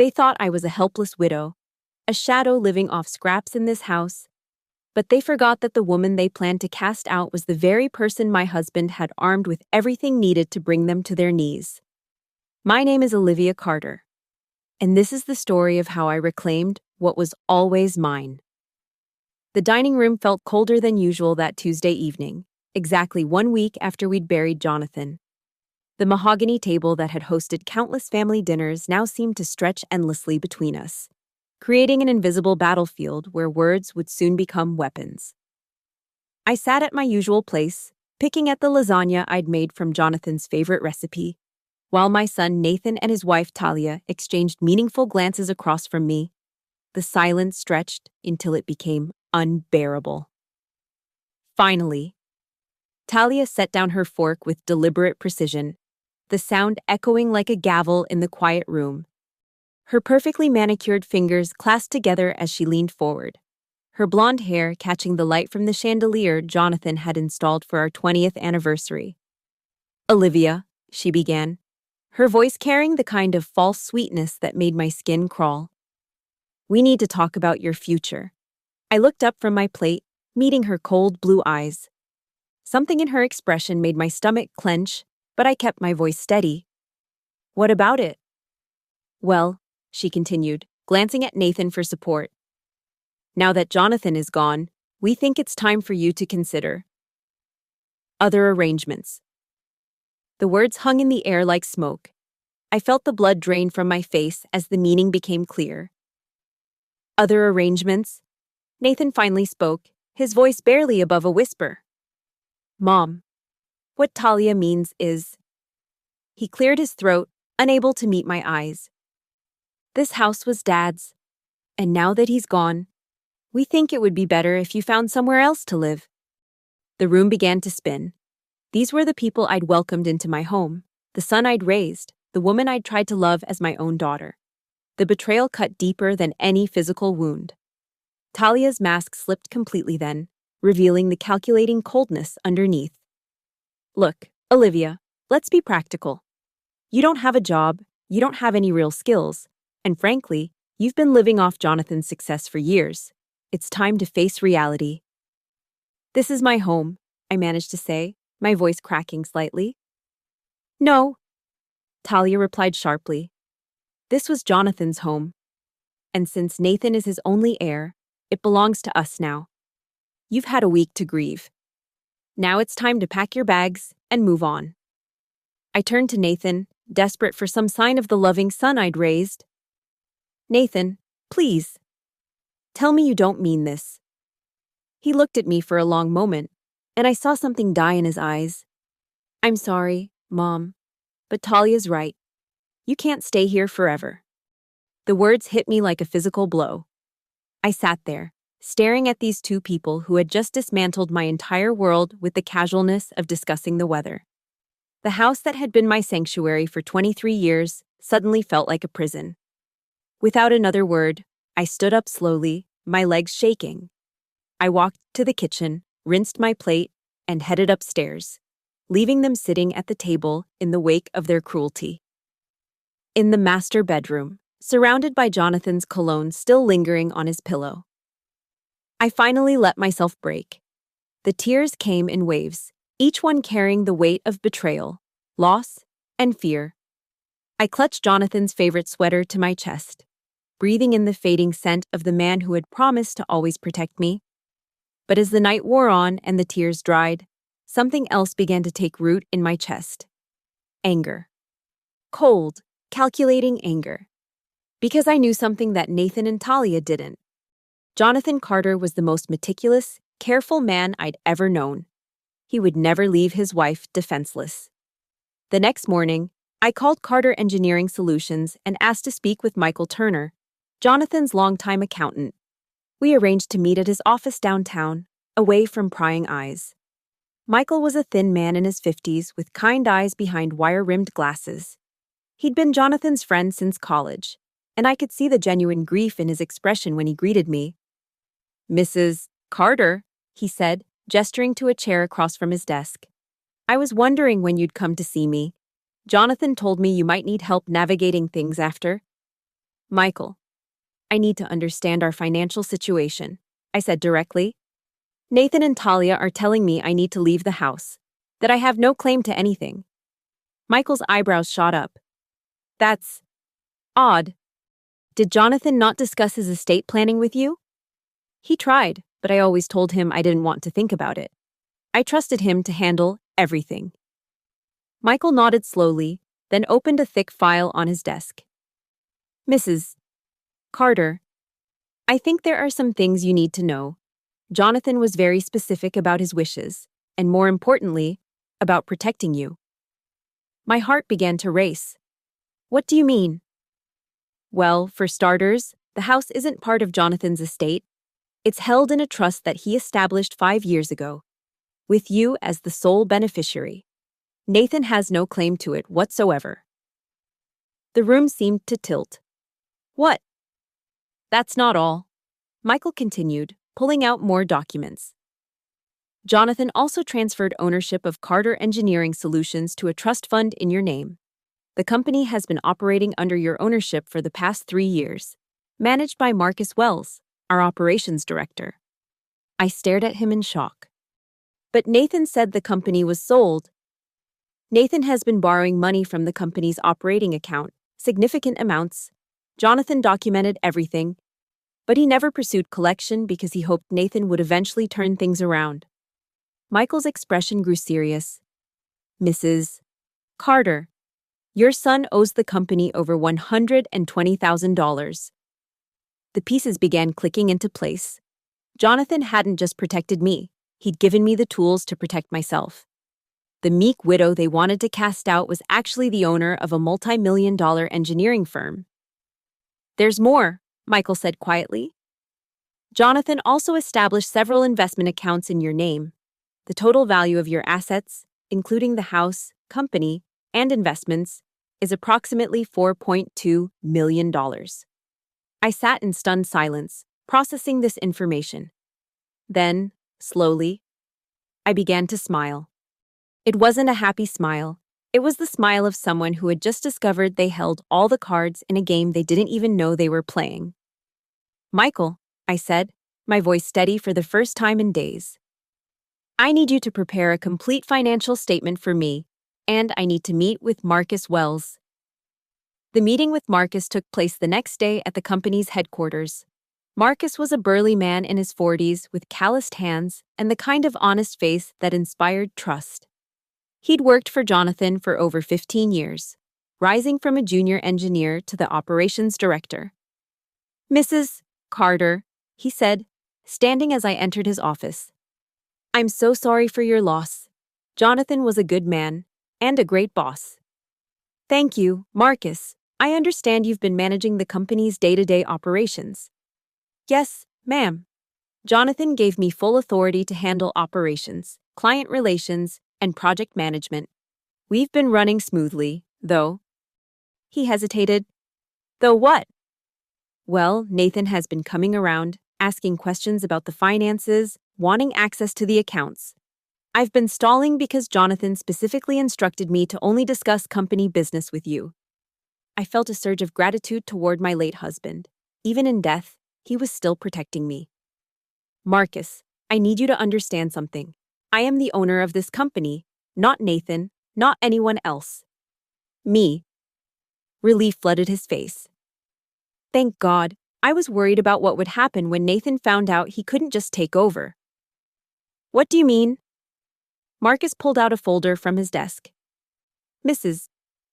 They thought I was a helpless widow, a shadow living off scraps in this house, but they forgot that the woman they planned to cast out was the very person my husband had armed with everything needed to bring them to their knees. My name is Olivia Carter, and this is the story of how I reclaimed what was always mine. The dining room felt colder than usual that Tuesday evening, exactly 1 week after we'd buried Jonathan. The mahogany table that had hosted countless family dinners now seemed to stretch endlessly between us, creating an invisible battlefield where words would soon become weapons. I sat at my usual place, picking at the lasagna I'd made from Jonathan's favorite recipe, while my son Nathan and his wife Talia exchanged meaningful glances across from me. The silence stretched until it became unbearable. Finally, Talia set down her fork with deliberate precision, the sound echoing like a gavel in the quiet room. Her perfectly manicured fingers clasped together as she leaned forward, her blonde hair catching the light from the chandelier Jonathan had installed for our 20th anniversary. "Olivia," she began, her voice carrying the kind of false sweetness that made my skin crawl. "We need to talk about your future." I looked up from my plate, meeting her cold blue eyes. Something in her expression made my stomach clench, but I kept my voice steady. "What about it?" "Well," she continued, glancing at Nathan for support, "now that Jonathan is gone, we think it's time for you to consider other arrangements." The words hung in the air like smoke. I felt the blood drain from my face as the meaning became clear. "Other arrangements?" Nathan finally spoke, his voice barely above a whisper. "Mom, what Talia means is..." He cleared his throat, unable to meet my eyes. "This house was Dad's, and now that he's gone, we think it would be better if you found somewhere else to live." The room began to spin. These were the people I'd welcomed into my home, the son I'd raised, the woman I'd tried to love as my own daughter. The betrayal cut deeper than any physical wound. Talia's mask slipped completely then, revealing the calculating coldness underneath. "Look, Olivia, let's be practical. You don't have a job, you don't have any real skills, and frankly, you've been living off Jonathan's success for years. It's time to face reality." "This is my home," I managed to say, my voice cracking slightly. "No," Talia replied sharply. "This was Jonathan's home. And since Nathan is his only heir, it belongs to us now. You've had a week to grieve. Now it's time to pack your bags and move on." I turned to Nathan, desperate for some sign of the loving son I'd raised. "Nathan, please. Tell me you don't mean this." He looked at me for a long moment, and I saw something die in his eyes. "I'm sorry, Mom, but Talia's right. You can't stay here forever." The words hit me like a physical blow. I sat there, staring at these two people who had just dismantled my entire world with the casualness of discussing the weather. The house that had been my sanctuary for 23 years suddenly felt like a prison. Without another word, I stood up slowly, my legs shaking. I walked to the kitchen, rinsed my plate, and headed upstairs, leaving them sitting at the table in the wake of their cruelty. In the master bedroom, surrounded by Jonathan's cologne still lingering on his pillow, I finally let myself break. The tears came in waves, each one carrying the weight of betrayal, loss, and fear. I clutched Jonathan's favorite sweater to my chest, breathing in the fading scent of the man who had promised to always protect me. But as the night wore on and the tears dried, something else began to take root in my chest. Anger. Cold, calculating anger. Because I knew something that Nathan and Talia didn't. Jonathan Carter was the most meticulous, careful man I'd ever known. He would never leave his wife defenseless. The next morning, I called Carter Engineering Solutions and asked to speak with Michael Turner, Jonathan's longtime accountant. We arranged to meet at his office downtown, away from prying eyes. Michael was a thin man in his 50s with kind eyes behind wire-rimmed glasses. He'd been Jonathan's friend since college, and I could see the genuine grief in his expression when he greeted me. "Mrs. Carter," he said, gesturing to a chair across from his desk. "I was wondering when you'd come to see me. Jonathan told me you might need help navigating things after." Michael, I need to understand our financial situation, I said directly. Nathan and Talia are telling me I need to leave the house, that I have no claim to anything. Michael's eyebrows shot up. That's odd. Did Jonathan not discuss his estate planning with you? He tried, but I always told him I didn't want to think about it. I trusted him to handle everything. Michael nodded slowly, then opened a thick file on his desk. Mrs. Carter, I think there are some things you need to know. Jonathan was very specific about his wishes, and more importantly, about protecting you. My heart began to race. What do you mean? Well, for starters, the house isn't part of Jonathan's estate. It's held in a trust that he established 5 years ago, with you as the sole beneficiary. Nathan has no claim to it whatsoever. The room seemed to tilt. What? That's not all. Michael continued, pulling out more documents. Jonathan also transferred ownership of Carter Engineering Solutions to a trust fund in your name. The company has been operating under your ownership for the past 3 years, managed by Marcus Wells, our operations director. I stared at him in shock. But Nathan said the company was sold. Nathan has been borrowing money from the company's operating account, significant amounts. Jonathan documented everything, but he never pursued collection because he hoped Nathan would eventually turn things around. Michael's expression grew serious. Mrs. Carter, your son owes the company over $120,000. The pieces began clicking into place. Jonathan hadn't just protected me, he'd given me the tools to protect myself. The meek widow they wanted to cast out was actually the owner of a multi-million-dollar engineering firm. There's more, Michael said quietly. Jonathan also established several investment accounts in your name. The total value of your assets, including the house, company, and investments, is approximately $4.2 million. I sat in stunned silence, processing this information. Then, slowly, I began to smile. It wasn't a happy smile. It was the smile of someone who had just discovered they held all the cards in a game they didn't even know they were playing. Michael, I said, my voice steady for the first time in days. I need you to prepare a complete financial statement for me, and I need to meet with Marcus Wells. The meeting with Marcus took place the next day at the company's headquarters. Marcus was a burly man in his 40s with calloused hands and the kind of honest face that inspired trust. He'd worked for Jonathan for over 15 years, rising from a junior engineer to the operations director. Mrs. Carter, he said, standing as I entered his office. I'm so sorry for your loss. Jonathan was a good man and a great boss. Thank you, Marcus. I understand you've been managing the company's day-to-day operations. Yes, ma'am. Jonathan gave me full authority to handle operations, client relations, and project management. We've been running smoothly, though. He hesitated. Though what? Well, Nathan has been coming around, asking questions about the finances, wanting access to the accounts. I've been stalling because Jonathan specifically instructed me to only discuss company business with you. I felt a surge of gratitude toward my late husband. Even in death, he was still protecting me. Marcus, I need you to understand something. I am the owner of this company, not Nathan, not anyone else. Me. Relief flooded his face. Thank God, I was worried about what would happen when Nathan found out he couldn't just take over. What do you mean? Marcus pulled out a folder from his desk. Mrs.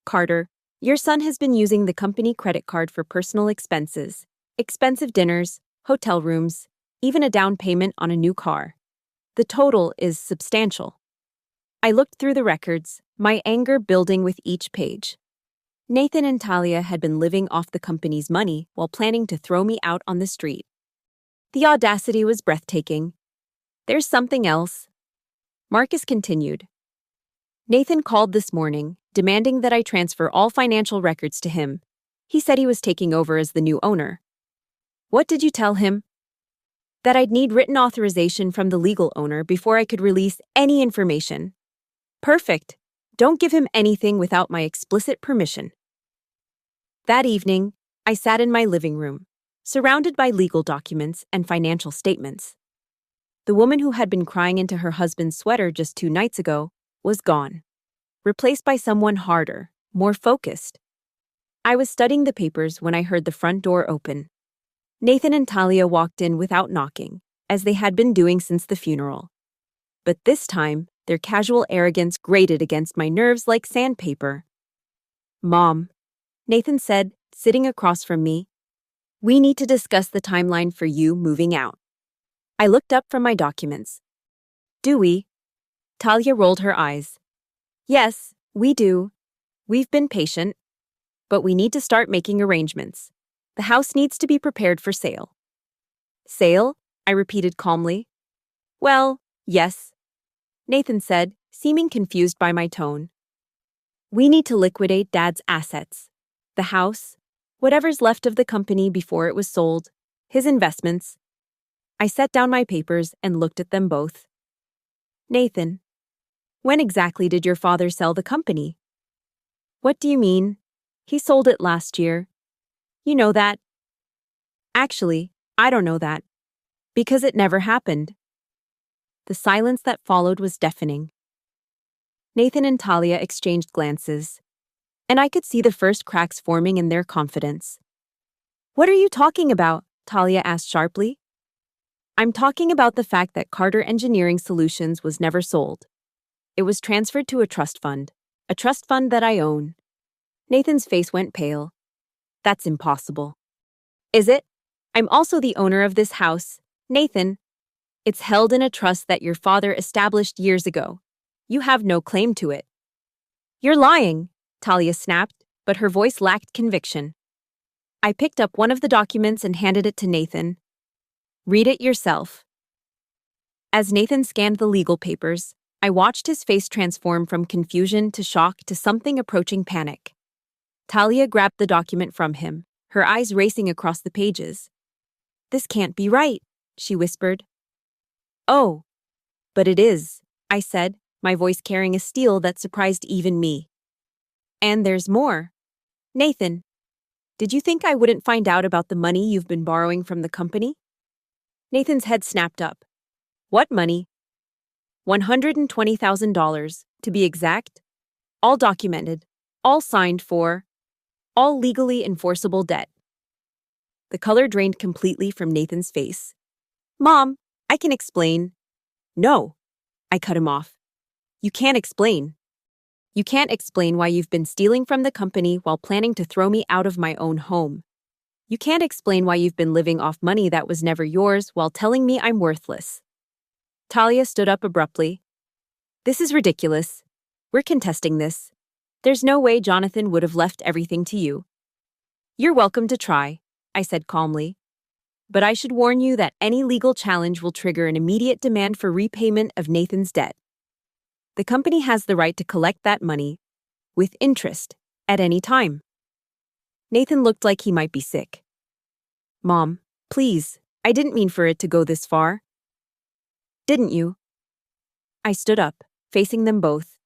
Carter, your son has been using the company credit card for personal expenses, expensive dinners, hotel rooms, even a down payment on a new car. The total is substantial. I looked through the records, my anger building with each page. Nathan and Talia had been living off the company's money while planning to throw me out on the street. The audacity was breathtaking. There's something else. Marcus continued. Nathan called this morning, demanding that I transfer all financial records to him. He said he was taking over as the new owner. What did you tell him? That I'd need written authorization from the legal owner before I could release any information. Perfect. Don't give him anything without my explicit permission. That evening, I sat in my living room, surrounded by legal documents and financial statements. The woman who had been crying into her husband's sweater just 2 nights ago was gone, replaced by someone harder, more focused. I was studying the papers when I heard the front door open. Nathan and Talia walked in without knocking, as they had been doing since the funeral. But this time, their casual arrogance grated against my nerves like sandpaper. "Mom," Nathan said, sitting across from me, "we need to discuss the timeline for you moving out." I looked up from my documents. "Do we?" Talia rolled her eyes. "Yes, we do. We've been patient. But we need to start making arrangements. The house needs to be prepared for sale." "Sale?" I repeated calmly. "Well, yes," Nathan said, seeming confused by my tone. "We need to liquidate Dad's assets. The house, whatever's left of the company before it was sold, his investments." I set down my papers and looked at them both. "Nathan, when exactly did your father sell the company?" "What do you mean? He sold it last year. You know that." "Actually, I don't know that. Because it never happened." The silence that followed was deafening. Nathan and Talia exchanged glances, and I could see the first cracks forming in their confidence. "What are you talking about?" Talia asked sharply. "I'm talking about the fact that Carter Engineering Solutions was never sold. It was transferred to a trust fund that I own." Nathan's face went pale. "That's impossible." "Is it? I'm also the owner of this house, Nathan. It's held in a trust that your father established years ago. You have no claim to it." "You're lying," Talia snapped, but her voice lacked conviction. I picked up one of the documents and handed it to Nathan. "Read it yourself." As Nathan scanned the legal papers, I watched his face transform from confusion to shock to something approaching panic. Talia grabbed the document from him, her eyes racing across the pages. "This can't be right," she whispered. "Oh, but it is," I said, my voice carrying a steel that surprised even me. "And there's more. Nathan, did you think I wouldn't find out about the money you've been borrowing from the company?" Nathan's head snapped up. "What money?" $120,000, to be exact. All documented, all signed for, all legally enforceable debt. The color drained completely from Nathan's face. "Mom, I can explain." "No," I cut him off. "You can't explain. You can't explain why you've been stealing from the company while planning to throw me out of my own home. You can't explain why you've been living off money that was never yours while telling me I'm worthless." Talia stood up abruptly. "This is ridiculous. We're contesting this. There's no way Jonathan would have left everything to you." "You're welcome to try," I said calmly. "But I should warn you that any legal challenge will trigger an immediate demand for repayment of Nathan's debt. The company has the right to collect that money, with interest, at any time." Nathan looked like he might be sick. "Mom, please, I didn't mean for it to go this far." "Didn't you?" I stood up, facing them both.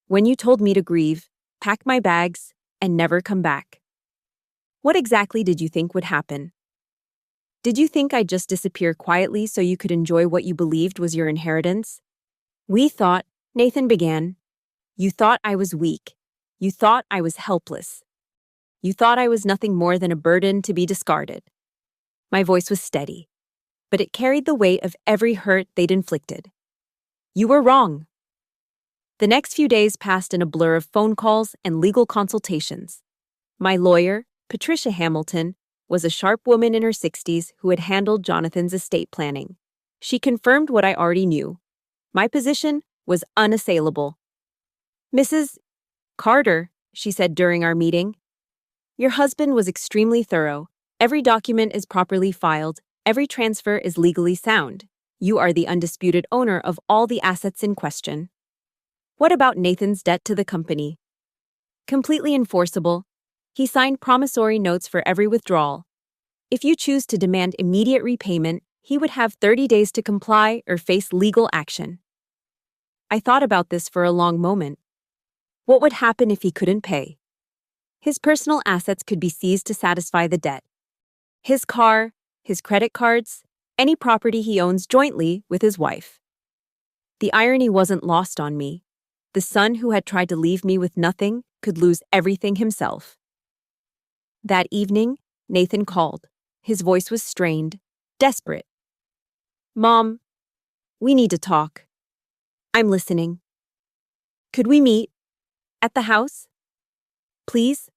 "When you told me to grieve, pack my bags, and never come back. What exactly did you think would happen? Did you think I'd just disappear quietly so you could enjoy what you believed was your inheritance?" "We thought," Nathan began. "You thought I was weak. You thought I was helpless. You thought I was nothing more than a burden to be discarded." My voice was steady, but it carried the weight of every hurt they'd inflicted. "You were wrong." The next few days passed in a blur of phone calls and legal consultations. My lawyer, Patricia Hamilton, was a sharp woman in her 60s who had handled Jonathan's estate planning. She confirmed what I already knew. My position was unassailable. "Mrs. Carter," she said during our meeting, "your husband was extremely thorough. Every document is properly filed. Every transfer is legally sound. You are the undisputed owner of all the assets in question. What about Nathan's debt to the company?" "Completely enforceable. He signed promissory notes for every withdrawal. If you choose to demand immediate repayment, he would have 30 days to comply or face legal action." I thought about this for a long moment. What would happen if he couldn't pay? His personal assets could be seized to satisfy the debt. His car, his credit cards, any property he owns jointly with his wife. The irony wasn't lost on me. The son who had tried to leave me with nothing could lose everything himself. That evening, Nathan called. His voice was strained, desperate. "Mom, we need to talk." "I'm listening." "Could we meet? At the house? Please?"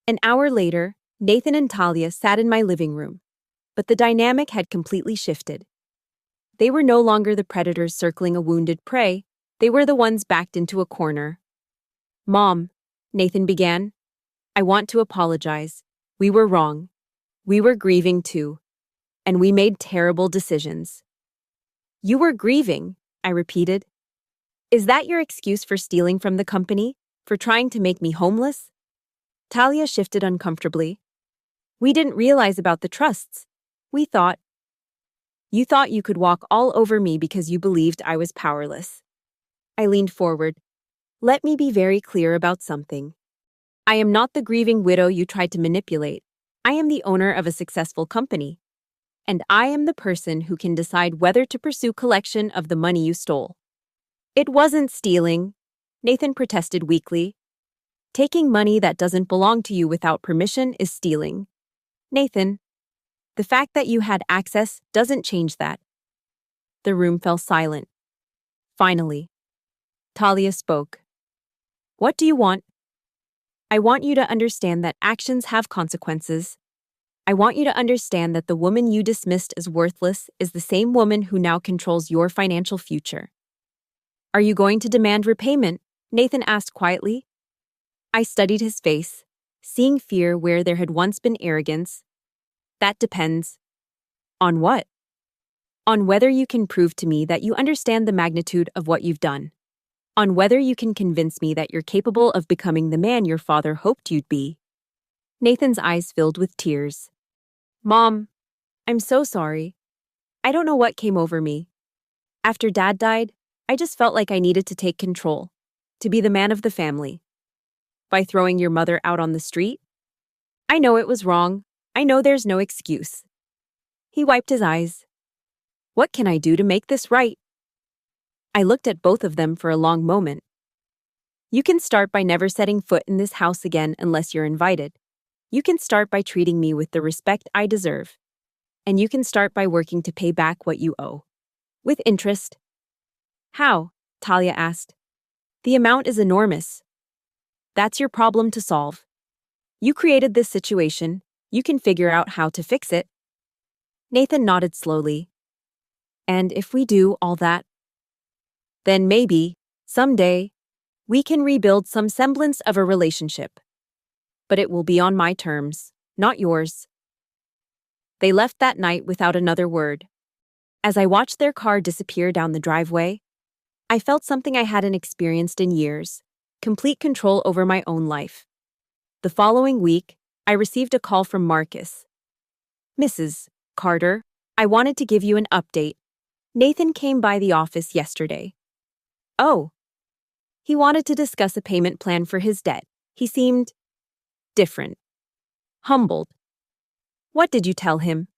An hour later, Nathan and Talia sat in my living room, but the dynamic had completely shifted. They were no longer the predators circling a wounded prey, they were the ones backed into a corner. "Mom," Nathan began, "I want to apologize. We were wrong. We were grieving too. And we made terrible decisions." "You were grieving," I repeated. "Is that your excuse for stealing from the company? For trying to make me homeless?" Talia shifted uncomfortably. "We didn't realize about the trusts. We thought—" "You thought you could walk all over me because you believed I was powerless." I leaned forward. "Let me be very clear about something. I am not the grieving widow you tried to manipulate. I am the owner of a successful company. And I am the person who can decide whether to pursue collection of the money you stole." "It wasn't stealing," Nathan protested weakly. "Taking money that doesn't belong to you without permission is stealing. Nathan, the fact that you had access doesn't change that." The room fell silent. Finally, Talia spoke. "What do you want?" "I want you to understand that actions have consequences. I want you to understand that the woman you dismissed as worthless is the same woman who now controls your financial future." "Are you going to demand repayment?" Nathan asked quietly. I studied his face, seeing fear where there had once been arrogance. "That depends." "On what?" "On whether you can prove to me that you understand the magnitude of what you've done. On whether you can convince me that you're capable of becoming the man your father hoped you'd be." Nathan's eyes filled with tears. "Mom, I'm so sorry. I don't know what came over me. After Dad died, I just felt like I needed to take control, to be the man of the family. By throwing your mother out on the street? I know it was wrong. I know there's no excuse." He wiped his eyes. "What can I do to make this right?" I looked at both of them for a long moment. "You can start by never setting foot in this house again unless you're invited. You can start by treating me with the respect I deserve. And you can start by working to pay back what you owe. With interest." "How?" Talia asked. "The amount is enormous." "That's your problem to solve. You created this situation. You can figure out how to fix it." Nathan nodded slowly. "And if we do all that, then maybe, someday, we can rebuild some semblance of a relationship. But it will be on my terms, not yours." They left that night without another word. As I watched their car disappear down the driveway, I felt something I hadn't experienced in years: complete control over my own life. The following week, I received a call from Marcus. "Mrs. Carter, I wanted to give you an update. Nathan came by the office yesterday." "Oh." "He wanted to discuss a payment plan for his debt. He seemed different. Humbled." "What did you tell him?"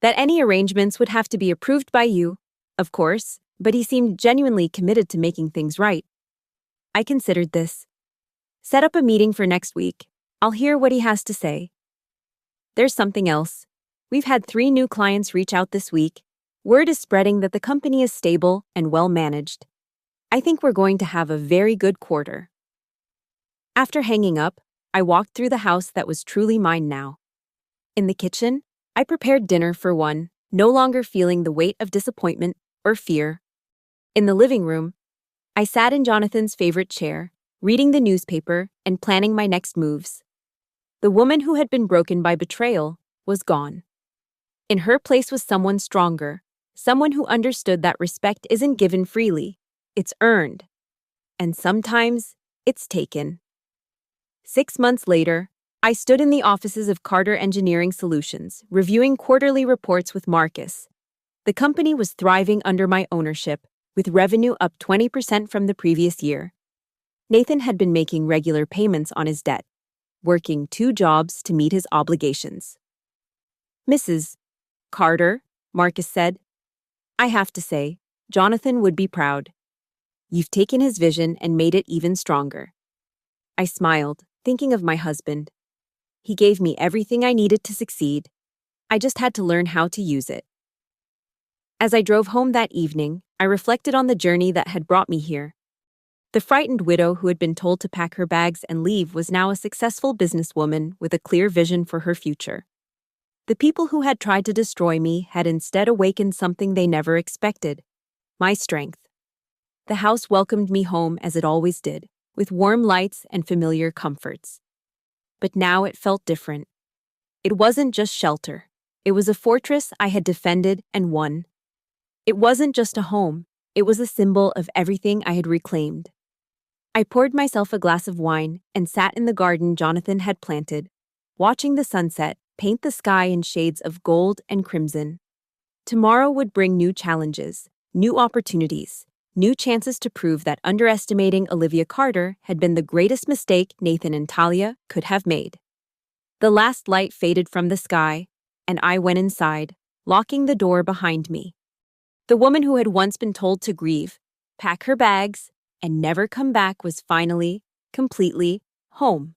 "That any arrangements would have to be approved by you, of course, but he seemed genuinely committed to making things right." I considered this. "Set up a meeting for next week. I'll hear what he has to say." There's something else. We've had 3 new clients reach out this week. Word is spreading that the company is stable and well managed. I think we're going to have a very good quarter. After hanging up, I walked through the house that was truly mine now. In the kitchen, I prepared dinner for one, no longer feeling the weight of disappointment or fear. In the living room, I sat in Jonathan's favorite chair, reading the newspaper and planning my next moves. The woman who had been broken by betrayal was gone. In her place was someone stronger, someone who understood that respect isn't given freely, it's earned. And sometimes, it's taken. 6 months later, I stood in the offices of Carter Engineering Solutions, reviewing quarterly reports with Marcus. The company was thriving under my ownership, with revenue up 20% from the previous year. Nathan had been making regular payments on his debt, working 2 jobs to meet his obligations. "Mrs. Carter," Marcus said, "I have to say, Jonathan would be proud. You've taken his vision and made it even stronger." I smiled, thinking of my husband. He gave me everything I needed to succeed. I just had to learn how to use it. As I drove home that evening, I reflected on the journey that had brought me here. The frightened widow who had been told to pack her bags and leave was now a successful businesswoman with a clear vision for her future. The people who had tried to destroy me had instead awakened something they never expected: my strength. The house welcomed me home as it always did, with warm lights and familiar comforts. But now it felt different. It wasn't just shelter. It was a fortress I had defended and won. It wasn't just a home. It was a symbol of everything I had reclaimed. I poured myself a glass of wine and sat in the garden Jonathan had planted, watching the sunset paint the sky in shades of gold and crimson. Tomorrow would bring new challenges, new opportunities, new chances to prove that underestimating Olivia Carter had been the greatest mistake Nathan and Talia could have made. The last light faded from the sky, and I went inside, locking the door behind me. The woman who had once been told to grieve, pack her bags, and never come back was finally, completely, home.